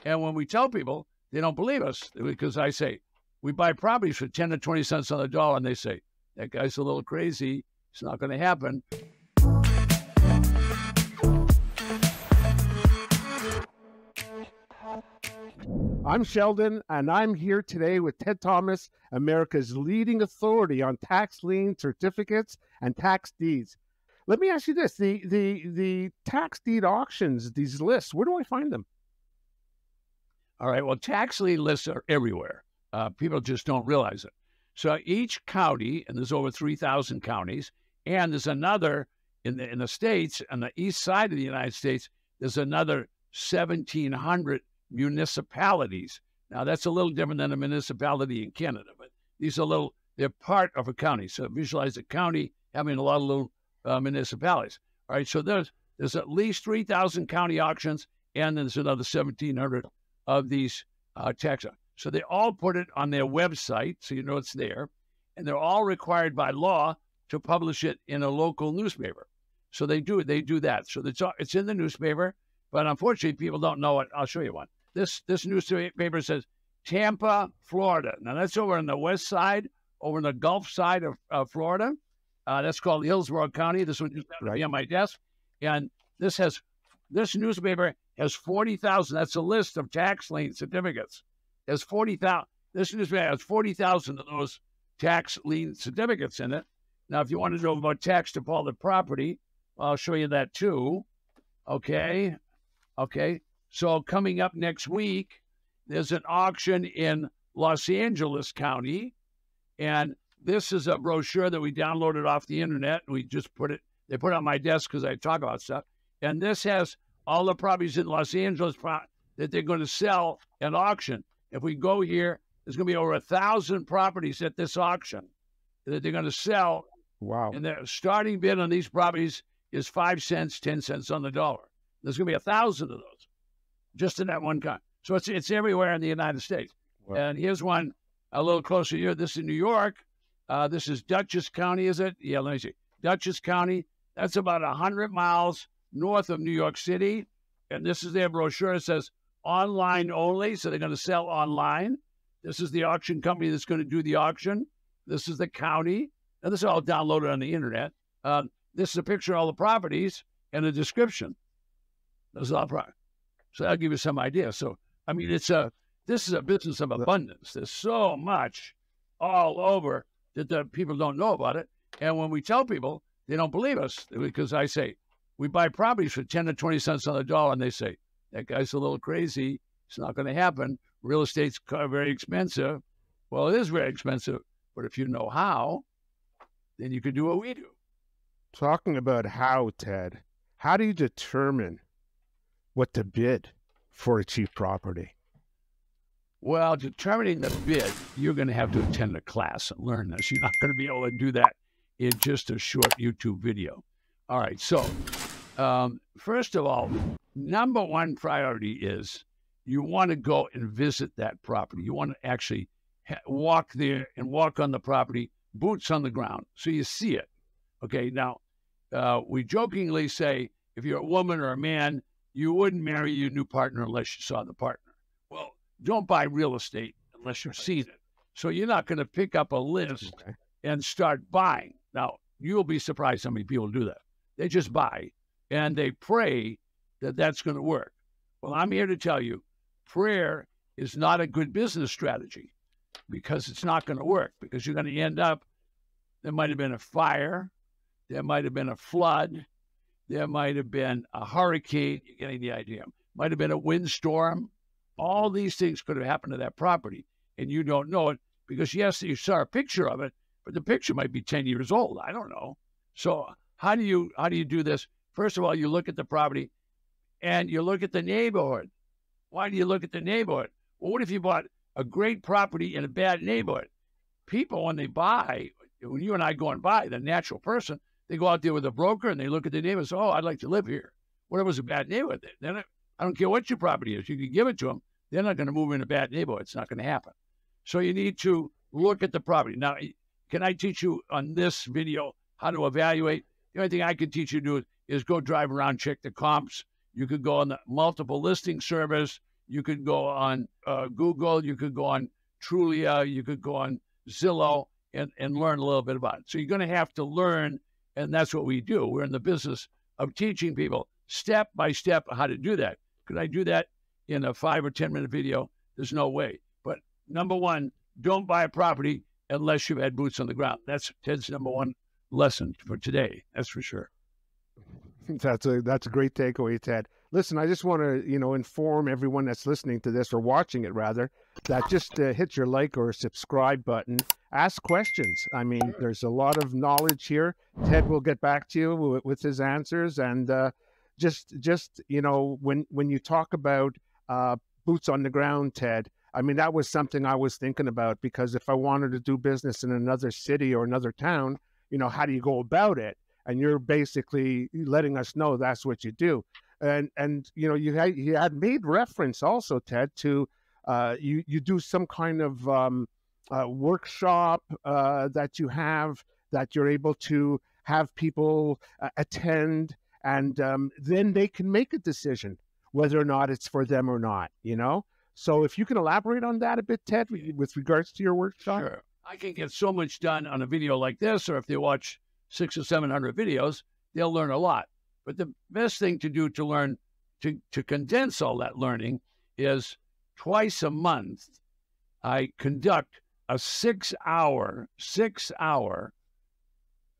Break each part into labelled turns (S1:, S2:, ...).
S1: And when we tell people, they don't believe us because I say, we buy properties for 10 to 20 cents on the dollar. And they say, that guy's a little crazy. It's not going to happen.
S2: I'm Sheldon, and I'm here today with Ted Thomas, America's leading authority on tax lien certificates and tax deeds. Let me ask you this, the tax deed auctions, these lists, where do I find them?
S1: All right, well, tax lien lists are everywhere. People just don't realize it. So each county, and there's over 3,000 counties, and there's another in the States, on the east side of the United States, there's another 1,700 municipalities. Now, that's a little different than a municipality in Canada, but these are they're part of a county. So visualize a county having a lot of little municipalities. All right, so there's at least 3,000 county auctions, and there's another 1,700 of these tax. So they all put it on their website, so you know it's there, and they're all required by law to publish it in a local newspaper. So they do that. So it's in the newspaper, but unfortunately, people don't know it. I'll show you one. This newspaper says Tampa, Florida. Now, that's over on the west side, over on the Gulf side of Florida. That's called Hillsborough County. This one just happened to be on my desk. And this newspaper has 40,000. That's a list of tax lien certificates. There's 40,000. This newspaper has 40,000 of those tax lien certificates in it. Now, if you want to know about tax defaulted property, I'll show you that too. Okay. So coming up next week, there's an auction in Los Angeles County, and this is a brochure that we downloaded off the internet. We just they put it on my desk because I talk about stuff. And this has all the properties in Los Angeles that they're going to sell at auction. If we go here, there's going to be over 1,000 properties at this auction that they're going to sell.
S2: Wow.
S1: And the starting bid on these properties is 5 cents, 10 cents on the dollar. There's going to be 1,000 of those just in that one county. So it's everywhere in the United States.
S2: Wow.
S1: And here's one a little closer here. This is New York. This is Dutchess County, is it? Yeah, let me see. Dutchess County. That's about 100 miles north of New York City. And this is their brochure. It says online only, so they're going to sell online. This is the auction company that's going to do the auction. This is the county. And this is all downloaded on the internet. This is a picture of all the properties and a description. This is all property. So that'll give you some idea. So, I mean, this is a business of abundance. There's so much all over that the people don't know about it. And when we tell people, they don't believe us because I say, we buy properties for 10 to 20 cents on the dollar, and they say, that guy's a little crazy. It's not going to happen. Real estate's very expensive. Well, it is very expensive, but if you know how, then you can do what we do.
S2: Talking about how, Ted, how do you determine what to bid for a cheap property?
S1: Well, determining the bid, you're going to have to attend a class and learn this. You're not going to be able to do that in just a short YouTube video. All right, so first of all, number one priority is you want to go and visit that property. You want to actually walk there and walk on the property, boots on the ground, so you see it. Okay, now, we jokingly say, if you're a woman or a man, you wouldn't marry your new partner unless you saw the partner. Well, don't buy real estate unless you've seen it. So you're not going to pick up a list and start buying. Now, you'll be surprised how many people do that. They just buy, and they pray that that's going to work. Well, I'm here to tell you, prayer is not a good business strategy because it's not going to work, because you're going to end up, there might have been a fire, there might have been a flood, there might have been a hurricane, you're getting the idea, might have been a windstorm. All these things could have happened to that property, and you don't know it because, yes, you saw a picture of it, but the picture might be 10 years old. I don't know. So how do you do this? First of all, you look at the property, and you look at the neighborhood. Why do you look at the neighborhood? Well, what if you bought a great property in a bad neighborhood? People, when they buy, when you and I go and buy, the natural person, they go out there with a broker and they look at the neighbor and say, oh, I'd like to live here. What if it was a bad neighborhood? Then I don't care what your property is. You can give it to them. They're not going to move in a bad neighborhood. It's not going to happen. So you need to look at the property. Now, can I teach you on this video how to evaluate? The only thing I can teach you to do is go drive around, check the comps. You could go on the multiple listing service. You could go on Google, you could go on Trulia, you could go on Zillow and learn a little bit about it. So you're going to have to learn, and that's what we do. We're in the business of teaching people step by step how to do that. Could I do that in a 5 or 10 minute video? There's no way. But number one, don't buy a property unless you've had boots on the ground. That's Ted's number one lesson for today. That's for sure.
S2: That's a great takeaway, Ted. Listen, I just want to, inform everyone that's listening to this or watching it rather, that just hit your like or subscribe button. Ask questions. I mean, there's a lot of knowledge here. Ted will get back to you with his answers. And just when you talk about boots on the ground, Ted, I mean, that was something I was thinking about, because if I wanted to do business in another city or another town, how do you go about it? And you're basically letting us know that's what you do. And you had made reference also, Ted, to you do some kind of workshop that you have, that you're able to have people attend, and then they can make a decision whether or not it's for them or not, So if you can elaborate on that a bit, Ted, with regards to your workshop.
S1: Sure. I can get so much done on a video like this, or if they watch 600 or 700 videos, they'll learn a lot. But the best thing to do to learn, to condense all that learning, is twice a month, I conduct a 6-hour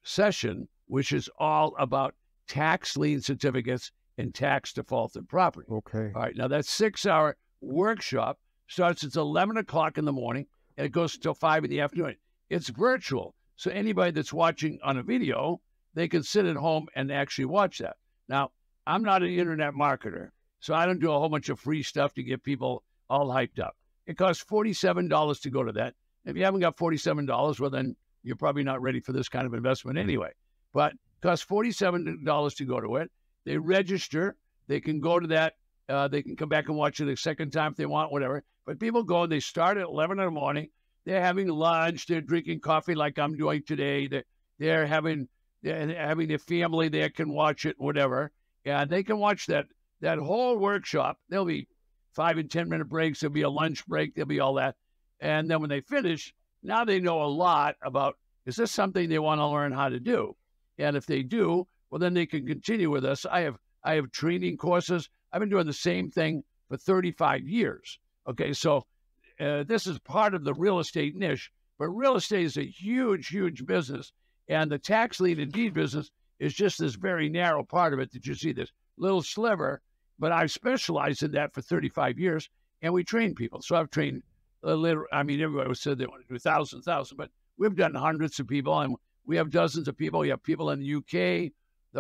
S1: session, which is all about tax lien certificates and tax defaulted property.
S2: Okay.
S1: All right. Now that 6-hour workshop starts at 11 o'clock in the morning and it goes until 5 in the afternoon. It's virtual. So anybody that's watching on a video, they can sit at home and actually watch that. Now, I'm not an internet marketer, so I don't do a whole bunch of free stuff to get people all hyped up. It costs $47 to go to that. If you haven't got $47, well, then you're probably not ready for this kind of investment anyway. But it costs $47 to go to it. They register. They can go to that. They can come back and watch it a second time if they want, whatever. But people go and they start at 11 in the morning. They're having lunch. They're drinking coffee like I'm doing today. They're having their family there can watch it, whatever. And they can watch that whole workshop. There'll be 5 and 10 minute breaks. There'll be a lunch break. There'll be all that. And then when they finish, now they know a lot about, is this something they want to learn how to do? And if they do, well, then they can continue with us. I have training courses. I've been doing the same thing for 35 years. Okay, so this is part of the real estate niche, but real estate is a huge, huge business. And the tax lien and deed business is just this very narrow part of it that you see, this little sliver. But I've specialized in that for 35 years, and we train people. So I've trained, everybody said they want to do thousands, but we've done hundreds of people, and we have dozens of people. We have people in the UK,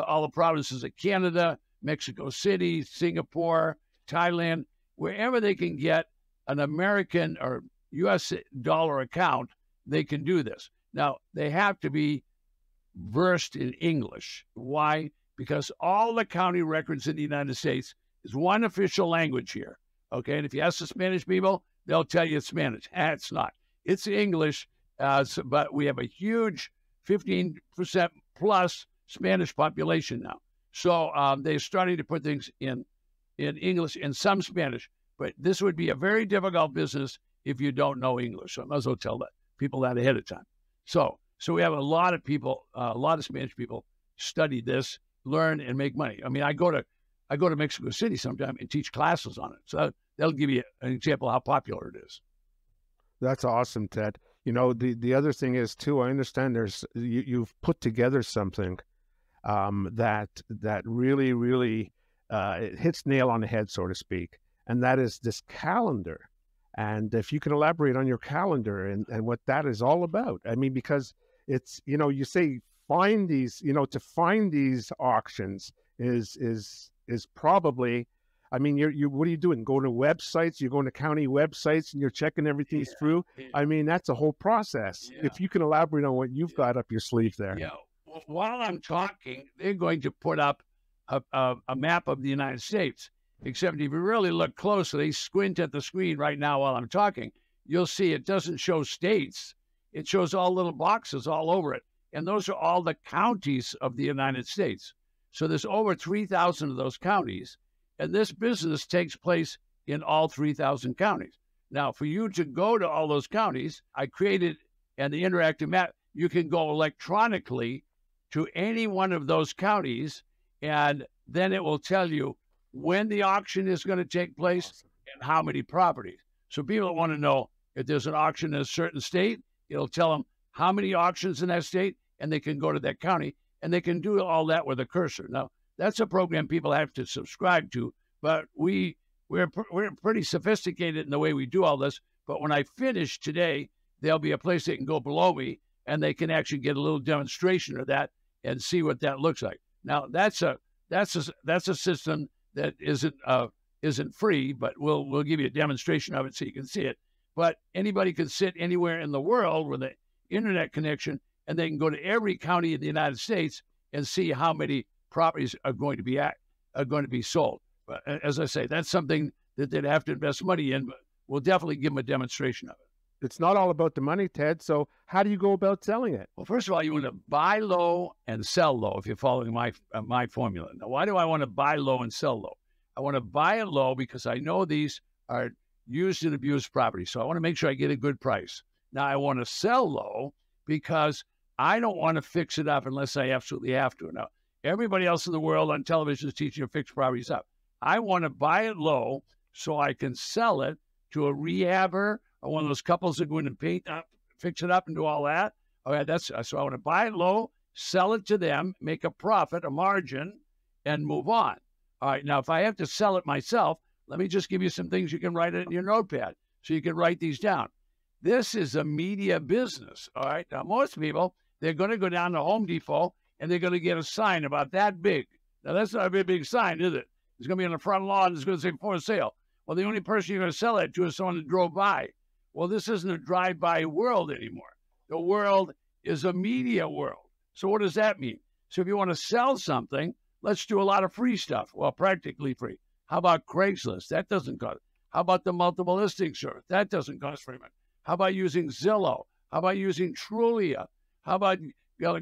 S1: all the provinces of Canada, Mexico City, Singapore, Thailand, wherever they can get an American or U.S. dollar account, they can do this. Now, they have to be versed in English. Why? Because all the county records in the United States is one official language here. Okay, and if you ask the Spanish people, they'll tell you it's Spanish. It's not. It's English, but we have a huge 15% plus Spanish population now. So they're starting to put things in English and some Spanish. But this would be a very difficult business if you don't know English. So I might as well tell people that ahead of time. So we have a lot of people, a lot of Spanish people study this, learn, and make money. I mean, I go to Mexico City sometime and teach classes on it. So that'll give you an example of how popular it is.
S2: That's awesome, Ted. The other thing is too, I understand you've put together something that really, really it hits nail on the head, so to speak. And that is this calendar. And if you can elaborate on your calendar and what that is all about. I mean, because it's, you say find these, to find these auctions is probably, I mean, you what are you doing? Going to websites, you're going to county websites and you're checking everything through. Yeah. I mean, that's a whole process. Yeah. If you can elaborate on what you've got up your sleeve there.
S1: Yeah. Well, while I'm talking, they're going to put up a map of the United States. Except if you really look closely, squint at the screen right now while I'm talking, you'll see it doesn't show states. It shows all little boxes all over it. And those are all the counties of the United States. So there's over 3,000 of those counties. And this business takes place in all 3,000 counties. Now, for you to go to all those counties, I created, and the interactive map, you can go electronically to any one of those counties, and then it will tell you when the auction is going to take place and how many properties. So people want to know if there's an auction in a certain state, it'll tell them how many auctions in that state, and they can go to that county, and they can do all that with a cursor. Now, that's a program people have to subscribe to, but we're pretty sophisticated in the way we do all this. But when I finish today, there'll be a place they can go below me, and they can actually get a little demonstration of that and see what that looks like. Now, that's a system that isn't free, but we'll give you a demonstration of it so you can see it. But anybody can sit anywhere in the world with an internet connection, and they can go to every county in the United States and see how many properties are going to be sold. But as I say, that's something that they'd have to invest money in, but we'll definitely give them a demonstration of it.
S2: It's not all about the money, Ted. So how do you go about selling it?
S1: Well, first of all, you want to buy low and sell low if you're following my formula. Now, why do I want to buy low and sell low? I want to buy it low because I know these are used and abused property. So I want to make sure I get a good price. Now, I want to sell low because I don't want to fix it up unless I absolutely have to. Now, everybody else in the world on television is teaching you to fix properties up. I want to buy it low so I can sell it to a rehabber or one of those couples that go in and paint up, fix it up and do all that. Okay, so I want to buy it low, sell it to them, make a profit, a margin, and move on. All right, now if I have to sell it myself, let me just give you some things you can write it in your notepad so you can write these down. This is a media business, all right? Now, most people, they're going to go down to Home Depot and they're going to get a sign about that big. Now, that's not a very big sign, is it? It's going to be on the front lawn. It's going to say for sale. Well, the only person you're going to sell that to is someone that drove by. Well, this isn't a drive-by world anymore. The world is a media world. So what does that mean? So if you want to sell something, let's do a lot of free stuff. Well, practically free. How about Craigslist? That doesn't cost. How about the multiple listing service? That doesn't cost very much. How about using Zillow? How about using Trulia? How about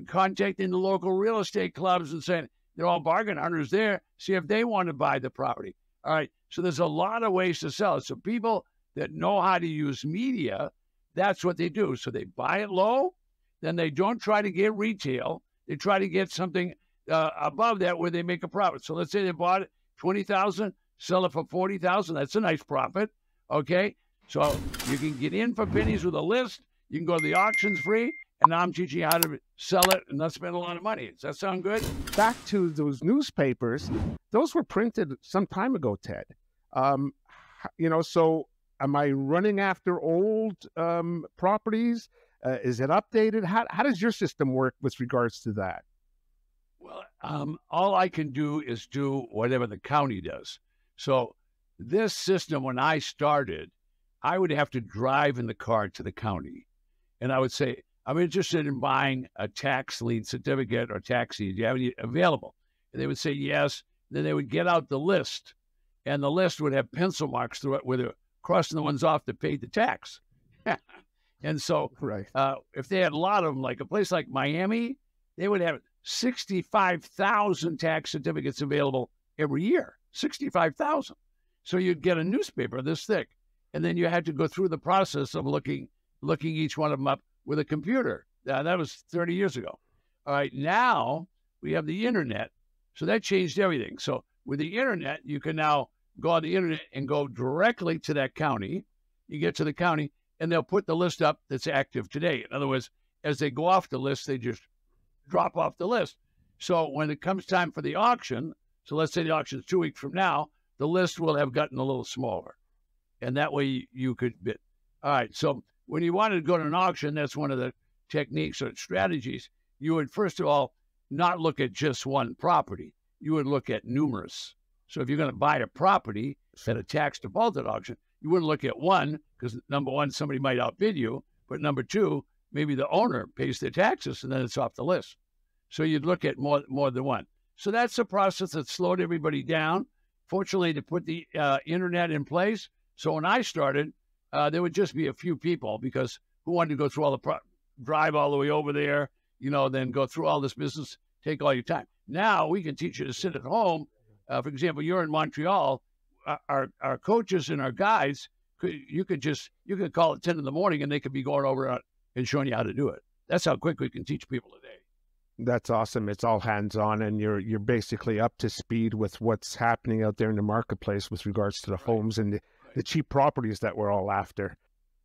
S1: contacting the local real estate clubs and saying, they're all bargain hunters there, see if they want to buy the property. All right, so there's a lot of ways to sell it. So people that know how to use media, that's what they do. So they buy it low, then they don't try to get retail. They try to get something above that where they make a profit. So let's say they bought it $20,000, sell it for $40,000. That's a nice profit, okay? So you can get in for pennies with a list. You can go to the auctions free. And now I'm teaching you how to sell it and not spend a lot of money. Does that sound good?
S2: Back to those newspapers, those were printed some time ago, Ted. So am I running after old properties? Is it updated? How does your system work with regards to that?
S1: Well, all I can do is do whatever the county does. So this system, when I started, I would have to drive in the car to the county. And I would say, I'm interested in buying a tax lien certificate or tax deed. Do you have any available? And they would say yes. Then they would get out the list, and the list would have pencil marks through it where they're crossing the ones off that paid the tax. And so
S2: right.
S1: If they had a lot of them, like a place like Miami, they would have 65,000 tax certificates available every year, 65,000. So you'd get a newspaper this thick, and then you had to go through the process of looking each one of them up with a computer. That was 30 years ago. All right, now we have the internet. So that changed everything. So with the internet, you can now go on the internet and go directly to that county. You get to the county, and they'll put the list up that's active today. In other words, as they go off the list, they just drop off the list. So when it comes time for the auction, so let's say the auction is 2 weeks from now, the list will have gotten a little smaller. And that way you could bid. All right, so when you wanted to go to an auction, that's one of the techniques or strategies. You would, first of all, not look at just one property. You would look at numerous. So if you're going to buy a property at a tax defaulted auction, you wouldn't look at one because, number one, somebody might outbid you. But number two, maybe the owner pays their taxes and then it's off the list. So you'd look at more than one. So that's a process that slowed everybody down. Fortunately, to put the internet in place. So when I started, there would just be a few people because who wanted to go through all the drive all the way over there, then go through all this business, take all your time. Now we can teach you to sit at home. For example, you're in Montreal. our coaches and our guides, you could call at 10 in the morning and they could be going over and showing you how to do it. That's how quick we can teach people today.
S2: That's awesome. It's all hands-on, and you're basically up to speed with what's happening out there in the marketplace with regards to the homes and the cheap properties that we're all after.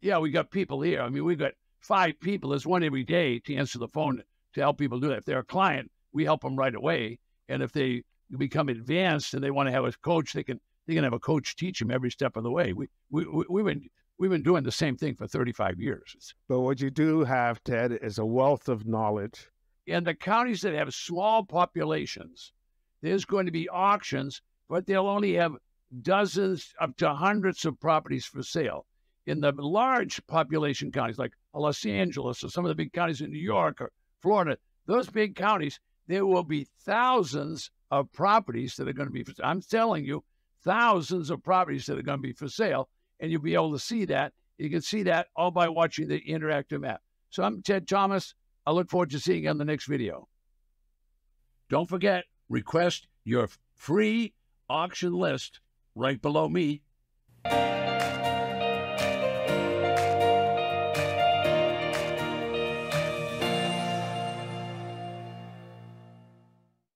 S1: Yeah, we got people here. I mean, we've got 5 people. There's one every day to answer the phone to help people do that. If they're a client, we help them right away. And if they become advanced and they want to have a coach, they can have a coach teach them every step of the way. We've been doing the same thing for 35 years.
S2: But what you do have, Ted, is a wealth of knowledge.
S1: In the counties that have small populations, there's going to be auctions, but they'll only have dozens up to hundreds of properties for sale. In the large population counties like Los Angeles or some of the big counties in New York or Florida, those big counties, there will be thousands of properties that are going to be for sale. I'm telling you, thousands of properties that are going to be for sale, and you'll be able to see that. You can see that all by watching the interactive map. So I'm Ted Thomas. I look forward to seeing you on the next video. Don't forget, request your free auction list right below me.